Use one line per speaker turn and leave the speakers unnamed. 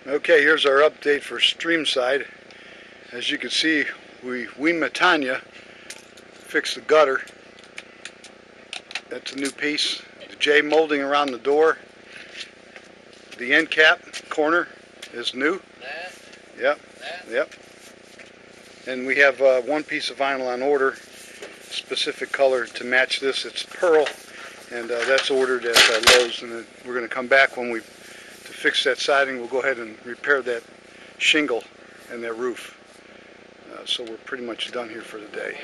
Okay, here's our update for Streamside. As you can see, we Matanya fixed the gutter. That's a new piece. The J molding around the door. The end cap corner is new. Yep. Yep. And we have one piece of vinyl on order, specific color to match this. It's pearl, and that's ordered at Lowe's. And we're going to come back when to fix that siding. We'll go ahead and repair that shingle and that roof. So we're pretty much done here for the day.